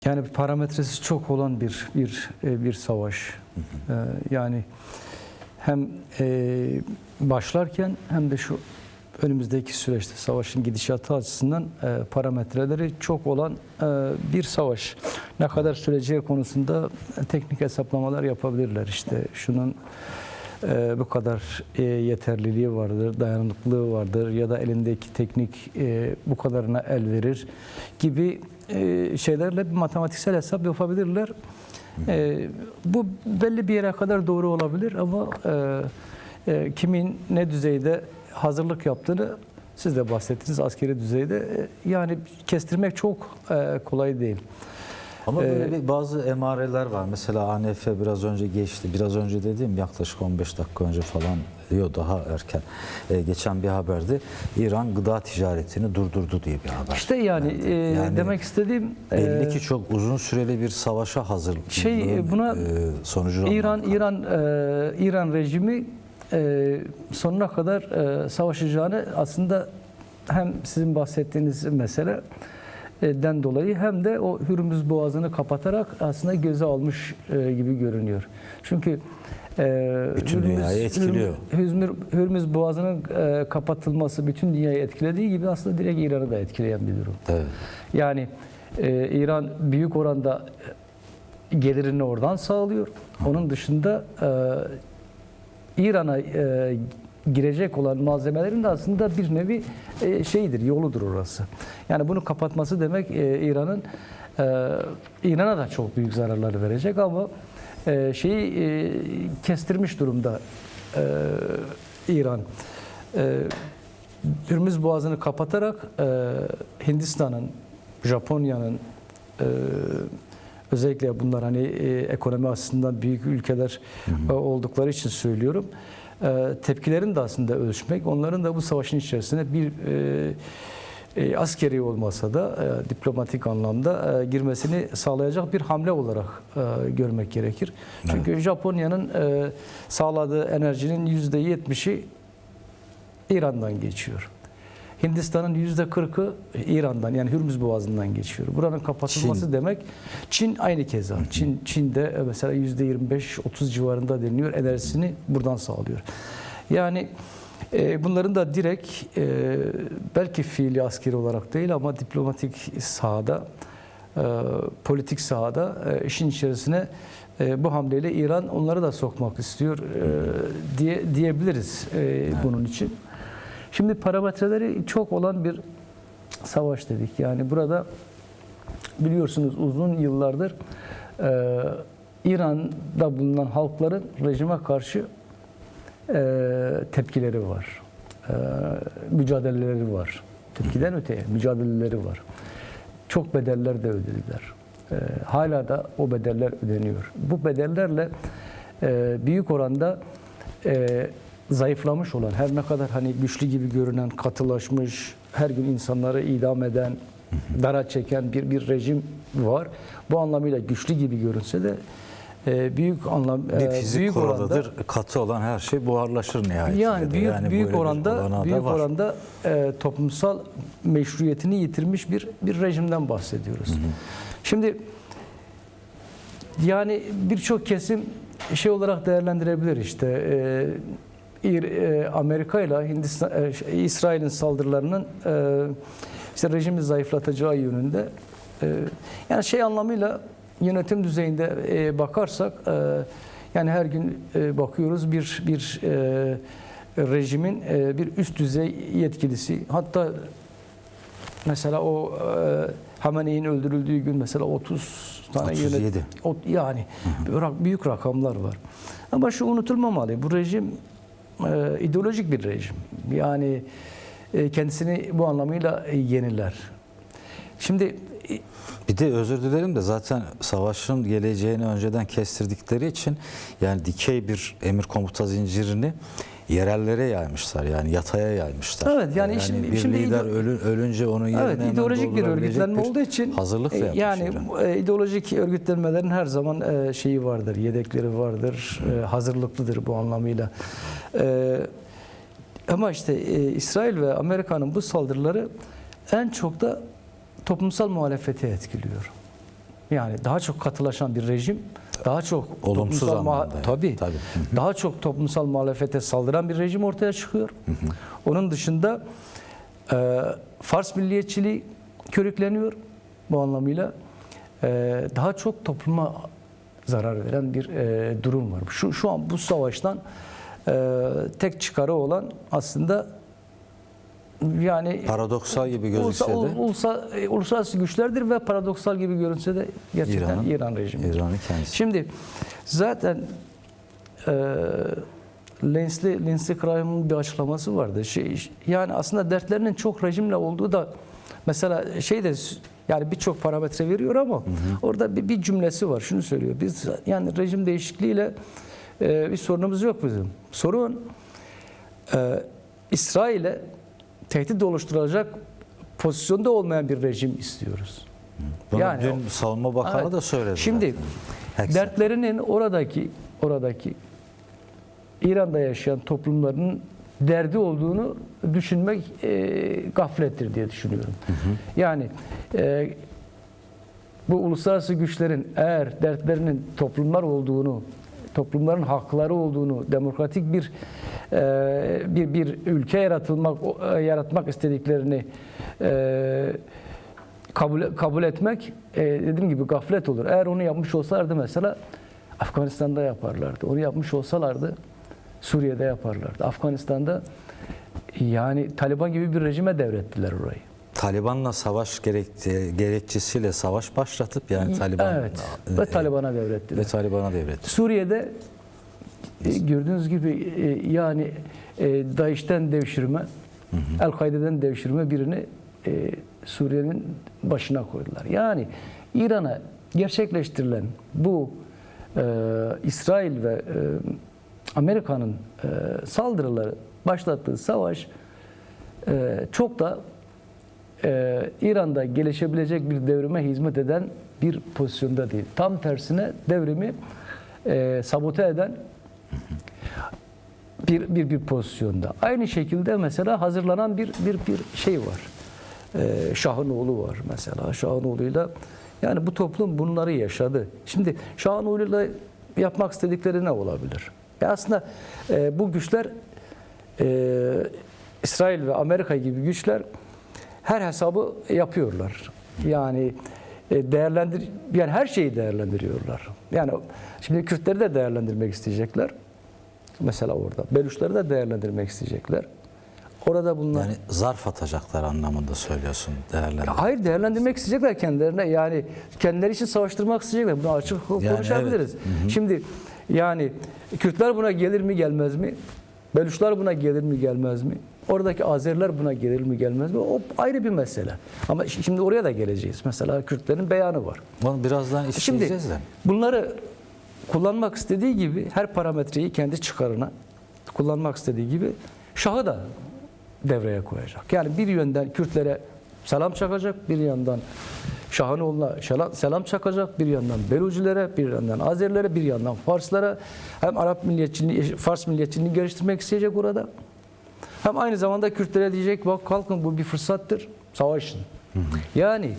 Yani parametresi çok olan bir savaş. Yani hem başlarken hem de şu önümüzdeki süreçte savaşın gidişatı açısından parametreleri çok olan bir savaş. Ne kadar süreceği konusunda teknik hesaplamalar yapabilirler. İşte şunun bu kadar yeterliliği vardır, dayanıklılığı vardır ya da elindeki teknik bu kadarına el verir gibi şeylerle bir matematiksel hesap yapabilirler. Bu belli bir yere kadar doğru olabilir ama kimin ne düzeyde hazırlık yaptığını siz de bahsettiniz askeri düzeyde. Yani kestirmek çok kolay değil. Ama böyle bazı emareler var. Mesela ANF biraz önce geçti. Biraz önce dediğim yaklaşık 15 dakika önce falan, yok daha erken geçen bir haberde İran gıda ticaretini durdurdu diye bir haber. İşte yani demek istediğim belli ki çok uzun süreli bir savaşa hazır. Buna sonucu İran rejimi sonuna kadar savaşacağını aslında hem sizin bahsettiğiniz mesele den dolayı hem de o Hürmüz Boğazı'nı kapatarak aslında göze almış gibi görünüyor. Çünkü bütün dünyayı etkiliyor. Hürmüz Boğazı'nın kapatılması bütün dünyayı etkilediği gibi aslında direkt İran'ı da etkileyen bir durum. Evet. Yani İran büyük oranda gelirini oradan sağlıyor. Onun dışında İran'a girecek olan malzemelerin de aslında bir nevi yoludur orası. Yani bunu kapatması demek İran'a da çok büyük zararlar verecek ama kestirmiş durumda İran. Hürmüz Boğazı'nı kapatarak Hindistan'ın, Japonya'nın özellikle bunlar hani ekonomi açısından büyük ülkeler oldukları için söylüyorum. Tepkilerini de aslında ölçmek, onların da bu savaşın içerisine bir askeri olmasa da diplomatik anlamda girmesini sağlayacak bir hamle olarak görmek gerekir. Çünkü Japonya'nın sağladığı enerjinin %70'i İran'dan geçiyor. Hindistan'ın %40'ı İran'dan, yani Hürmüz Boğazı'ndan geçiyor. Buranın kapatılması demek, Çin aynı keza. Çin'de mesela %25-30 civarında deniliyor, enerjisini buradan sağlıyor. Yani bunların da direkt belki fiili askeri olarak değil ama diplomatik sahada, politik sahada işin içerisine bu hamleyle İran onları da sokmak istiyor diyebiliriz bunun için. Şimdi parametreleri çok olan bir savaş dedik. Yani burada biliyorsunuz uzun yıllardır İran'da bulunan halkların rejime karşı tepkileri var. Mücadeleleri var. Tepkiden öteye mücadeleleri var. Çok bedeller de ödediler. Hala da o bedeller ödeniyor. Bu bedellerle büyük oranda zayıflamış olan, her ne kadar hani güçlü gibi görünen, katılaşmış, her gün insanları idam eden, dara çeken bir rejim var. Bu anlamıyla güçlü gibi görünse de büyük fizik kuralıdır. Katı olan her şey buharlaşır nihayetinde. Yani büyük oranda toplumsal meşruiyetini yitirmiş bir rejimden bahsediyoruz. Şimdi yani birçok kesim olarak değerlendirebilir işte Amerika ile İsrail'in saldırılarının işte rejimi zayıflatacağı yönünde, yani anlamıyla yönetim düzeyinde bakarsak yani her gün bakıyoruz bir rejimin bir üst düzey yetkilisi, hatta mesela o Hamenei'nin öldürüldüğü gün mesela 30 tane 37. Yani büyük rakamlar var. Ama şu unutulmamalı, bu rejim ideolojik bir rejim. Yani kendisini bu anlamıyla yeniler. Şimdi bir de özür dilerim de zaten savaşın geleceğini önceden kestirdikleri için yani dikey bir emir komuta zincirini yerellere yaymışlar, yani yataya yaymışlar. Evet, yani bir lider ölünce onun yerine ideolojik bir örgütlenme olduğu için hazırlık da yapmış. Yani ideolojik örgütlenmelerin her zaman vardır, yedekleri vardır, hazırlıklıdır bu anlamıyla. Ama işte İsrail ve Amerika'nın bu saldırıları en çok da toplumsal muhalefeti etkiliyor. Yani daha çok katılaşan bir rejim, daha çok Olumsuz toplumsal anlamda yani. tabii, Tabii. daha çok toplumsal muhalefete saldıran bir rejim ortaya çıkıyor. Onun dışında Fars milliyetçiliği körükleniyor bu anlamıyla. Daha çok topluma zarar veren bir durum var. Şu an bu savaştan tek çıkarı olan aslında yani Paradoksal gibi gözükse de uluslararası güçlerdir ve paradoksal gibi görünse de gerçekten İran rejimi. İran'ın kendisi. Şimdi zaten Lindsey Graham'ın bir açıklaması vardı. Yani aslında dertlerinin çok rejimle olduğu da mesela yani birçok parametre veriyor ama orada bir cümlesi var. Şunu söylüyor. Biz yani rejim değişikliğiyle bir sorunumuz yok bizim. Sorun İsrail'e tehdit oluşturacak pozisyonda olmayan bir rejim istiyoruz. Bunu Yani dün Savunma Bakanı evet, da söyledi. Şimdi zaten. dertlerinin oradaki İran'da yaşayan toplumların derdi olduğunu düşünmek gaflettir diye düşünüyorum. Yani bu uluslararası güçlerin eğer dertlerinin toplumlar olduğunu, toplumların hakları olduğunu, demokratik bir ülke yaratmak istediklerini kabul etmek dediğim gibi gaflet olur. Eğer onu yapmış olsalardı mesela Afganistan'da yaparlardı. Onu yapmış olsalardı Suriye'de yaparlardı. Afganistan'da yani Taliban gibi bir rejime devrettiler orayı. Taliban'la savaş gerekçesiyle savaş başlatıp yani Taliban Evet. Ve Taliban'a devrettiler. ve Taliban'a devretti. Suriye'de gördüğünüz gibi yani DAEŞ'ten devşirme, El-Kaide'den devşirme birini Suriye'nin başına koydular. Yani İran'a gerçekleştirilen bu İsrail ve Amerika'nın saldırıları başlattığı savaş çok da İran'da gelişebilecek bir devrime hizmet eden bir pozisyonda değil. Tam tersine devrimi sabote eden bir pozisyonda. Aynı şekilde mesela hazırlanan bir şey var. Şah'ın oğlu var mesela. Şah'ın oğluyla yani bu toplum bunları yaşadı. Şimdi Şah'ın oğluyla yapmak istedikleri ne olabilir? Aslında bu güçler İsrail ve Amerika gibi güçler her hesabı yapıyorlar. Yani yani her şeyi değerlendiriyorlar. Yani şimdi Kürtleri de değerlendirmek isteyecekler. Mesela orada. Beluşları da değerlendirmek isteyecekler. Orada bunlar... Yani zarf atacaklar anlamında söylüyorsun değerlendirmek. Hayır, değerlendirmek isteyecekler kendilerine. Yani kendileri için savaştırmak isteyecekler. Bunu açık konuşabiliriz. Evet. Şimdi yani Kürtler buna gelir mi gelmez mi? Beluşlar buna gelir mi gelmez mi? Oradaki Azeriler buna gelir mi gelmez mi? O ayrı bir mesele. Ama şimdi oraya da geleceğiz. Mesela Kürtlerin beyanı var. Bunu birazdan işleyeceğiz de. Bunları kullanmak istediği gibi her parametreyi kendi çıkarına kullanmak istediği gibi Şah'ı da devreye koyacak. Yani bir yönden Kürtlere selam çakacak, bir yandan Şah'ın oğluna selam çakacak, bir yandan Belucilere, bir yandan Azerilere, bir yandan Farslara, hem Arap milliyetçiliğini, Fars milliyetçiliğini geliştirmek isteyecek orada. Hem aynı zamanda Kürtlere diyecek, bak kalkın bu bir fırsattır, savaşın. Yani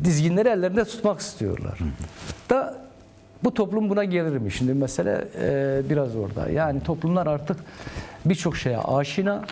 dizginleri ellerinde tutmak istiyorlar. Da bu toplum buna gelir mi? Şimdi mesele biraz orada. Yani toplumlar artık birçok şeye aşina,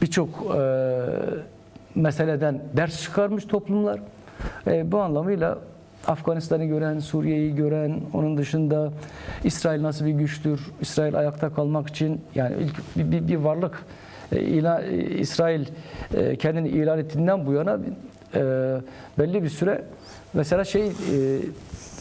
birçok meseleden ders çıkarmış toplumlar. Bu anlamıyla Afganistan'ı gören, Suriye'yi gören, onun dışında İsrail nasıl bir güçtür? İsrail ayakta kalmak için yani ilk bir varlık İsrail kendini ilan ettiğinden bu yana belli bir süre mesela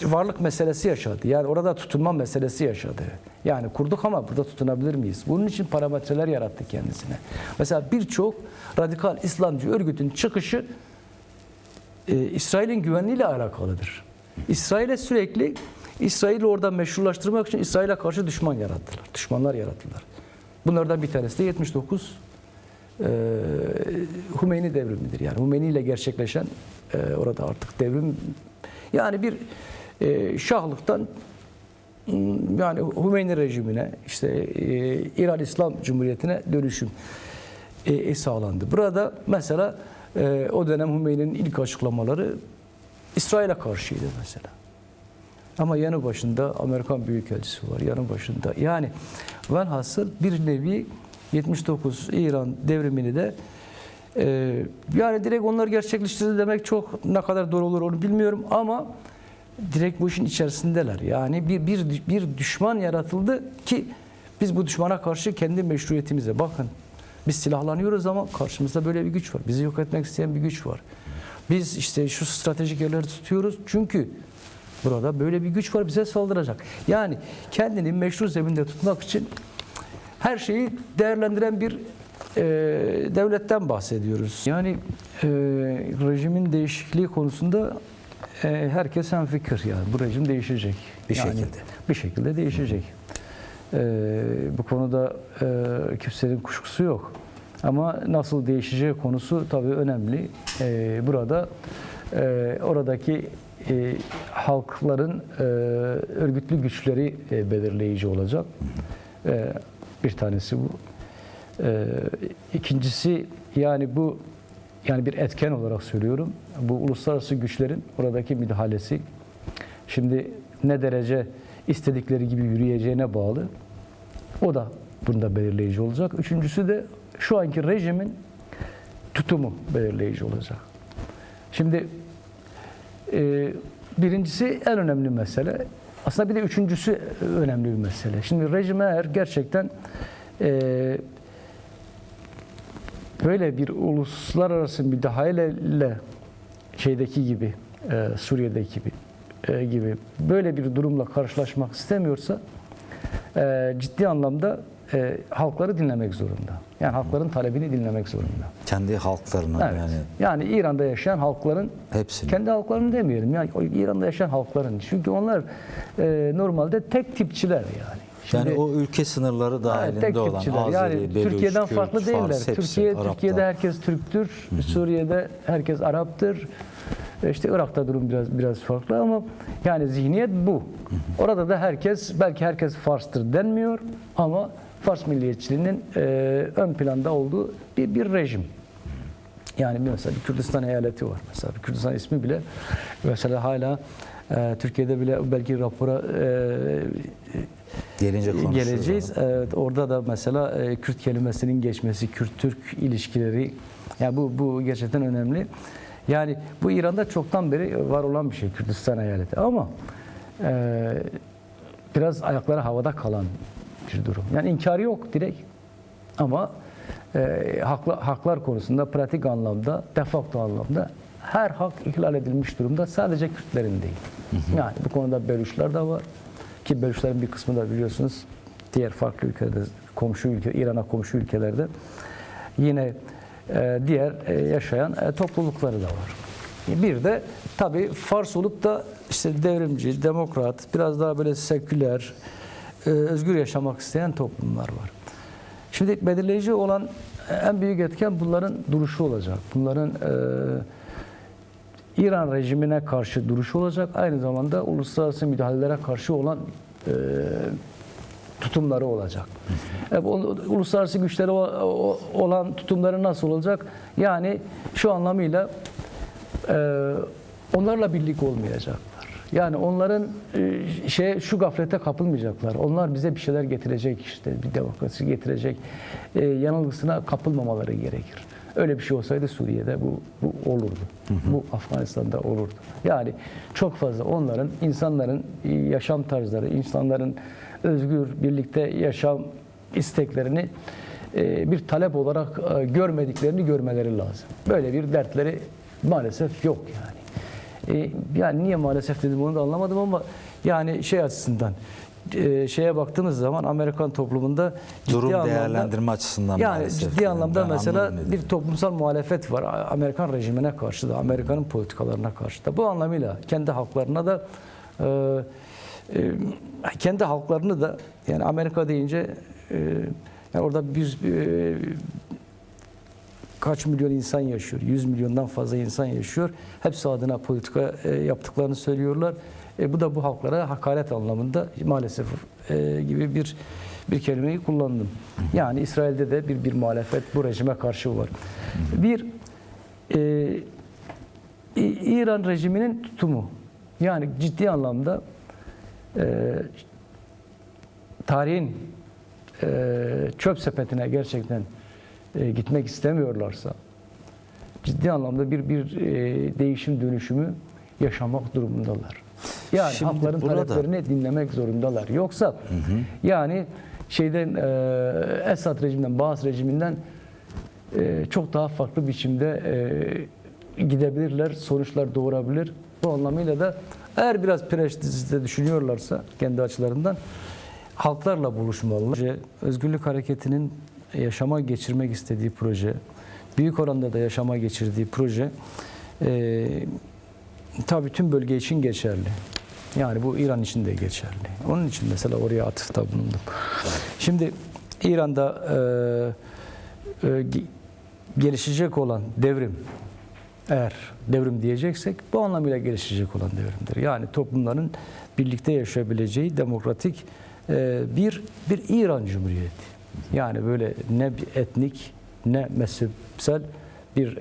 varlık meselesi yaşadı. Yani orada tutunma meselesi yaşadı. Yani kurduk ama burada tutunabilir miyiz? Bunun için parametreler yarattı kendisine. Mesela birçok radikal İslamcı örgütün çıkışı İsrail'in güvenliğiyle alakalıdır. İsrail'i orada meşrulaştırmak için İsrail'e karşı düşmanlar yarattılar. Bunlardan bir tanesi de 79 Hümeyni devrimidir. Yani Hümeyni ile gerçekleşen orada artık devrim, yani bir şahlıktan yani Hümeyni rejimine, işte İran İslam Cumhuriyeti'ne dönüşüm sağlandı. Burada mesela O dönem Hümeyni'nin ilk açıklamaları İsrail'e karşıydı mesela. Ama yanı başında Amerikan Büyükelçisi var, yanı başında. Yani velhasıl bir nevi 79 İran devrimini de yani direkt onlar gerçekleştirdi demek çok ne kadar doğru olur onu bilmiyorum ama direkt bu işin içerisindeler. Yani bir düşman yaratıldı ki biz bu düşmana karşı kendi meşruiyetimize bakın. Biz silahlanıyoruz ama karşımızda böyle bir güç var. Bizi yok etmek isteyen bir güç var. Biz işte şu stratejik yerleri tutuyoruz çünkü burada böyle bir güç var bize saldıracak. Yani kendini meşru zeminde tutmak için her şeyi değerlendiren bir devletten bahsediyoruz. Yani rejimin değişikliği konusunda herkes hemfikir yani. Bu rejim değişecek. Bir şekilde değişecek. Bu konuda kimsenin kuşkusu yok. Ama nasıl değişeceği konusu tabii önemli. Burada oradaki halkların örgütlü güçleri belirleyici olacak. Bir tanesi bu. İkincisi yani bir etken olarak söylüyorum. Bu uluslararası güçlerin oradaki müdahalesi. Şimdi ne derece istedikleri gibi yürüyeceğine bağlı. O da bunda belirleyici olacak. Üçüncüsü de şu anki rejimin tutumu belirleyici olacak. Şimdi birincisi en önemli mesele. Aslında bir de üçüncüsü önemli bir mesele. Şimdi rejim eğer gerçekten böyle bir uluslararası müdahaleyle şeydeki gibi Suriye'deki gibi böyle bir durumla karşılaşmak istemiyorsa ciddi anlamda halkları dinlemek zorunda. Yani halkların talebini dinlemek zorunda. Kendi halklarının evet. Yani İran'da yaşayan halkların hepsini. Kendi halklarını demeyelim. Yani İran'da yaşayan halkların. Çünkü onlar normalde tek tipçiler yani. Şimdi, yani o ülke sınırları dahilinde olan Azeri, yani Beluş, Türkiye'den Kürt, farklı değiller. Fars, hepsi, Türkiye'de herkes Türktür, Suriye'de herkes Arap'tır. İşte Irak'ta durum biraz farklı ama yani zihniyet bu. Orada da belki herkes Fars'tır denmiyor ama Fars milliyetçiliğinin ön planda olduğu bir rejim. Yani mesela bir Kürdistan eyaleti var. Mesela Kürdistan ismi bile mesela hala Türkiye'de bile belki rapora geleceğiz. Orada da mesela Kürt kelimesinin geçmesi, Kürt-Türk ilişkileri yani bu gerçekten önemli. Yani bu İran'da çoktan beri var olan bir şey Kürdistan eyaleti ama biraz ayakları havada kalan bir durum. Yani inkarı yok direkt ama haklar konusunda pratik anlamda, de facto anlamda her hak ihlal edilmiş durumda. Sadece Kürtlerin değil. Yani bu konuda Beluşlar da var. Ki Beluşların bir kısmı da biliyorsunuz diğer farklı ülkelerde, İran'a komşu ülkelerde yine diğer yaşayan toplulukları da var. Bir de tabii Fars olup da işte devrimci, demokrat, biraz daha böyle seküler, özgür yaşamak isteyen toplumlar var. Şimdi belirleyici olan en büyük etken bunların duruşu olacak. Bunların İran rejimine karşı duruşu olacak. Aynı zamanda uluslararası müdahalelere karşı olan tutumları olacak. Uluslararası güçlere olan tutumları nasıl olacak? Yani şu anlamıyla onlarla birlik olmayacaklar. Yani onların şu gaflete kapılmayacaklar. Onlar bize bir şeyler getirecek işte, bir demokrasi getirecek. Yanılgısına kapılmamaları gerekir. Öyle bir şey olsaydı Suriye'de bu olurdu. Bu Afganistan'da olurdu. Yani çok fazla onların, insanların yaşam tarzları, insanların özgür birlikte yaşam isteklerini bir talep olarak görmediklerini görmeleri lazım. Böyle bir dertleri maalesef yok yani. Yani niye maalesef dedim onu da anlamadım ama yani şey açısından şeye baktığımız zaman Amerikan toplumunda durum değerlendirme açısından yani maalesef. Ciddi anlamda mesela bir toplumsal muhalefet var Amerikan rejimine karşı da, Amerika'nın politikalarına karşı da. Bu anlamıyla kendi halklarına da kendi halklarını da yani Amerika deyince yani orada kaç milyon insan yaşıyor, 100 milyondan fazla insan yaşıyor. Hepsi adına politika yaptıklarını söylüyorlar. Bu da bu halklara hakaret anlamında maalesef gibi bir kelimeyi kullandım. Yani İsrail'de de bir muhalefet bu rejime karşı var. Bir İran rejiminin tutumu, yani ciddi anlamda tarihin çöp sepetine gerçekten gitmek istemiyorlarsa, ciddi anlamda bir değişim dönüşümü yaşamak durumundalar. Yani Şimdi halkların burada- taleplerini dinlemek zorundalar. Yoksa yani Esad rejiminden, Baas rejiminden çok daha farklı biçimde gidebilirler, sonuçlar doğurabilir. Bu anlamıyla da eğer biraz prestijde düşünüyorlarsa kendi açılarından halklarla buluşmalılar. Özgürlük Hareketi'nin yaşama geçirmek istediği proje, büyük oranda da yaşama geçirdiği proje tabii tüm bölge için geçerli. Yani bu İran için de geçerli. Onun için mesela oraya atıfta bulundum. Şimdi İran'da gelişecek olan devrim, eğer devrim diyeceksek bu anlamıyla gelişecek olan devrimdir. Yani toplumların birlikte yaşayabileceği demokratik bir İran Cumhuriyeti. Yani böyle ne bir etnik ne mezhepsel bir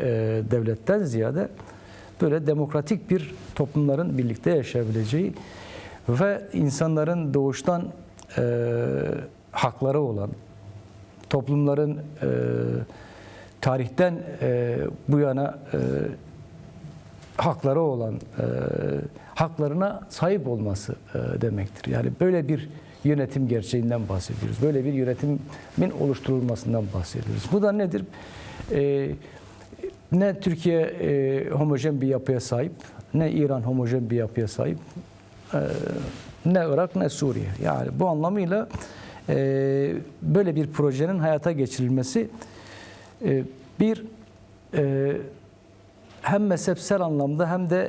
devletten ziyade böyle demokratik bir toplumların birlikte yaşayabileceği ve insanların doğuştan hakları olan, toplumların tarihten bu yana hakları olan, haklarına sahip olması demektir. Yani böyle bir yönetim gerçeğinden bahsediyoruz. Böyle bir yönetimin oluşturulmasından bahsediyoruz. Bu da nedir? Ne Türkiye homojen bir yapıya sahip, ne İran homojen bir yapıya sahip, ne Irak ne Suriye. Yani bu anlamıyla böyle bir projenin hayata geçirilmesi hem mezhepsel anlamda hem de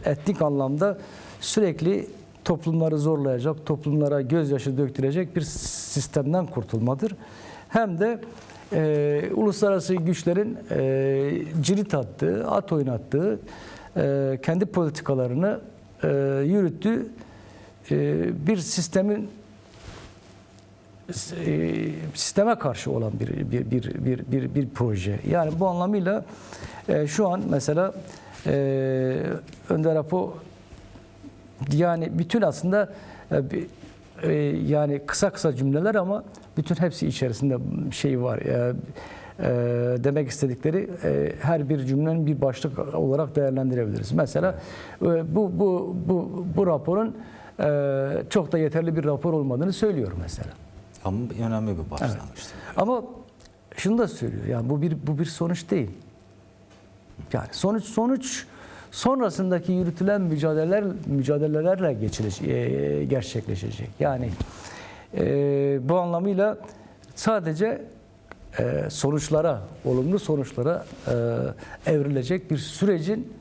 etnik anlamda sürekli toplumları zorlayacak, toplumlara gözyaşı döktürecek bir sistemden kurtulmadır. Hem de uluslararası güçlerin cirit attığı, at oynattığı, kendi politikalarını yürüttüğü bir sisteme karşı olan bir proje. Yani bu anlamıyla şu an mesela Önder Apo yani bütün aslında yani kısa cümleler ama bütün hepsi içerisinde şey var. Demek istedikleri her bir cümlenin bir başlık olarak değerlendirebiliriz. Mesela bu raporun çok da yeterli bir rapor olmadığını söylüyor mesela. Ama önemli bir başlangıç. Evet. Ama şunu da söylüyor. Yani bu bir sonuç değil. Yani sonuç sonrasındaki yürütülen mücadelelerle gerçekleşecek. Yani bu anlamıyla sadece olumlu sonuçlara evrilecek bir sürecin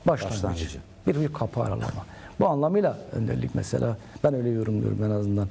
başlangıcı. Bir kapı aralama. Bu anlamıyla önderlik mesela ben öyle yorumluyorum en azından.